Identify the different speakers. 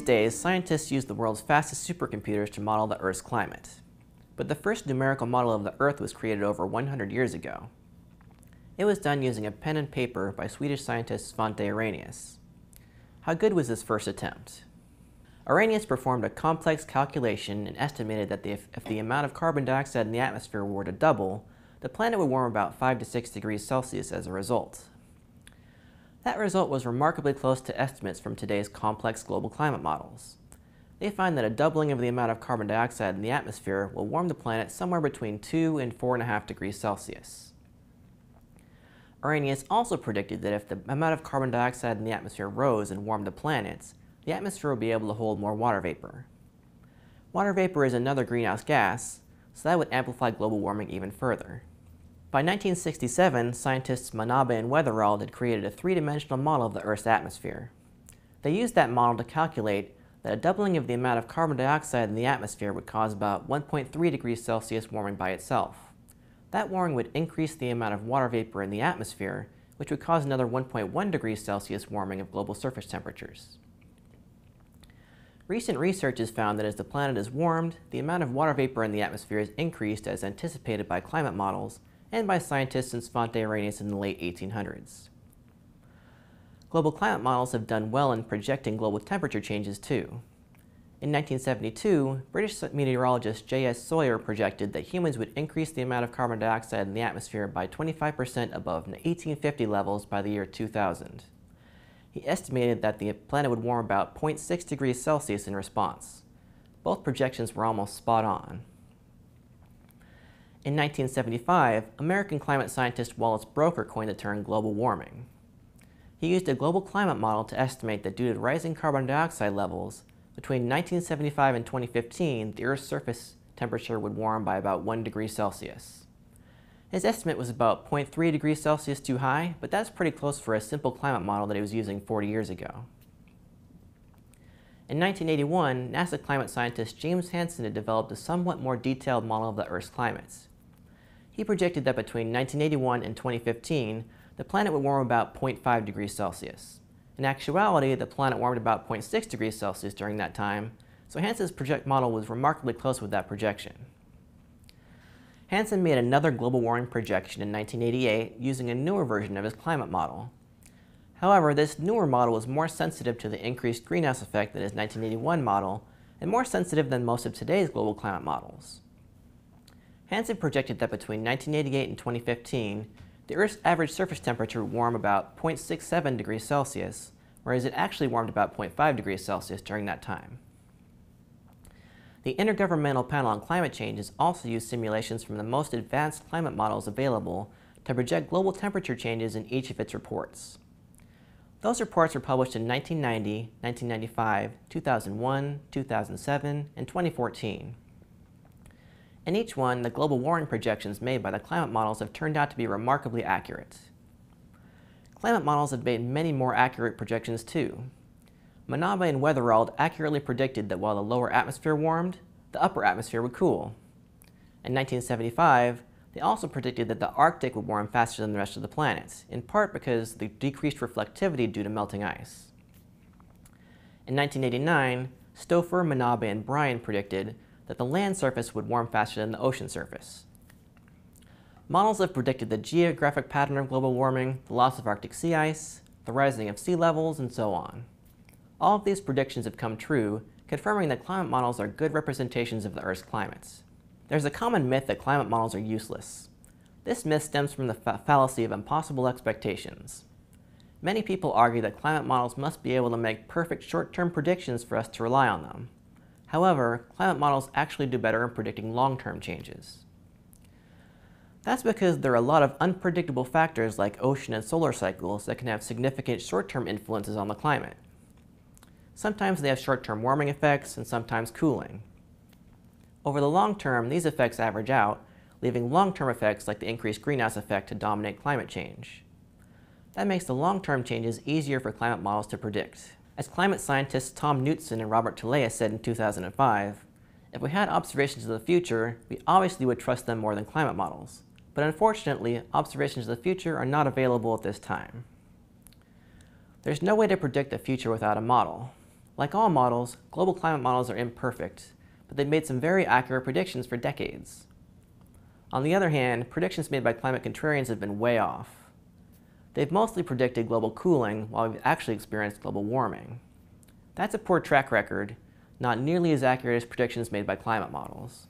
Speaker 1: These days, scientists use the world's fastest supercomputers to model the Earth's climate. But the first numerical model of the Earth was created over 100 years ago. It was done using a pen and paper by Swedish scientist Svante Arrhenius. How good was this first attempt? Arrhenius performed a complex calculation and estimated that if the amount of carbon dioxide in the atmosphere were to double, the planet would warm about 5 to 6 degrees Celsius as a result. That result was remarkably close to estimates from today's complex global climate models. They find that a doubling of the amount of carbon dioxide in the atmosphere will warm the planet somewhere between 2 and 4.5 degrees Celsius. Arrhenius also predicted that if the amount of carbon dioxide in the atmosphere rose and warmed the planets, the atmosphere would be able to hold more water vapor. Water vapor is another greenhouse gas, so that would amplify global warming even further. By 1967, scientists Manabe and Weatherald had created a three-dimensional model of the Earth's atmosphere. They used that model to calculate that a doubling of the amount of carbon dioxide in the atmosphere would cause about 1.3 degrees Celsius warming by itself. That warming would increase the amount of water vapor in the atmosphere, which would cause another 1.1 degrees Celsius warming of global surface temperatures. Recent research has found that as the planet is warmed, the amount of water vapor in the atmosphere is increased as anticipated by climate models and by scientists since Svante Arrhenius in the late 1800s. Global climate models have done well in projecting global temperature changes too. In 1972, British meteorologist J.S. Sawyer projected that humans would increase the amount of carbon dioxide in the atmosphere by 25% above 1850 levels by the year 2000. He estimated that the planet would warm about 0.6 degrees Celsius in response. Both projections were almost spot on. In 1975, American climate scientist Wallace Broecker coined the term global warming. He used a global climate model to estimate that due to rising carbon dioxide levels, between 1975 and 2015, the Earth's surface temperature would warm by about 1 degree Celsius. His estimate was about 0.3 degrees Celsius too high, but that's pretty close for a simple climate model that he was using 40 years ago. In 1981, NASA climate scientist James Hansen had developed a somewhat more detailed model of the Earth's climate. He projected that between 1981 and 2015, the planet would warm about 0.5 degrees Celsius. In actuality, the planet warmed about 0.6 degrees Celsius during that time, so Hansen's model was remarkably close with that projection. Hansen made another global warming projection in 1988 using a newer version of his climate model. However, this newer model was more sensitive to the increased greenhouse effect than his 1981 model, and more sensitive than most of today's global climate models. Hansen projected that between 1988 and 2015, the Earth's average surface temperature would warm about 0.67 degrees Celsius, whereas it actually warmed about 0.5 degrees Celsius during that time. The Intergovernmental Panel on Climate Change has also used simulations from the most advanced climate models available to project global temperature changes in each of its reports. Those reports were published in 1990, 1995, 2001, 2007, and 2014. In each one, the global warming projections made by the climate models have turned out to be remarkably accurate. Climate models have made many more accurate projections too. Manabe and Weatherald accurately predicted that while the lower atmosphere warmed, the upper atmosphere would cool. In 1975, they also predicted that the Arctic would warm faster than the rest of the planet, in part because of the decreased reflectivity due to melting ice. In 1989, Stouffer, Manabe, and Bryan predicted that the land surface would warm faster than the ocean surface. Models have predicted the geographic pattern of global warming, the loss of Arctic sea ice, the rising of sea levels, and so on. All of these predictions have come true, confirming that climate models are good representations of the Earth's climates. There's a common myth that climate models are useless. This myth stems from the fallacy of impossible expectations. Many people argue that climate models must be able to make perfect short-term predictions for us to rely on them. However, climate models actually do better in predicting long-term changes. That's because there are a lot of unpredictable factors like ocean and solar cycles that can have significant short-term influences on the climate. Sometimes they have short-term warming effects and sometimes cooling. Over the long term, these effects average out, leaving long-term effects like the increased greenhouse effect to dominate climate change. That makes the long-term changes easier for climate models to predict. As climate scientists Tom Knutson and Robert Talea said in 2005, if we had observations of the future, we obviously would trust them more than climate models. But unfortunately, observations of the future are not available at this time. There's no way to predict the future without a model. Like all models, global climate models are imperfect, but they've made some very accurate predictions for decades. On the other hand, predictions made by climate contrarians have been way off. They've mostly predicted global cooling while we've actually experienced global warming. That's a poor track record, not nearly as accurate as predictions made by climate models.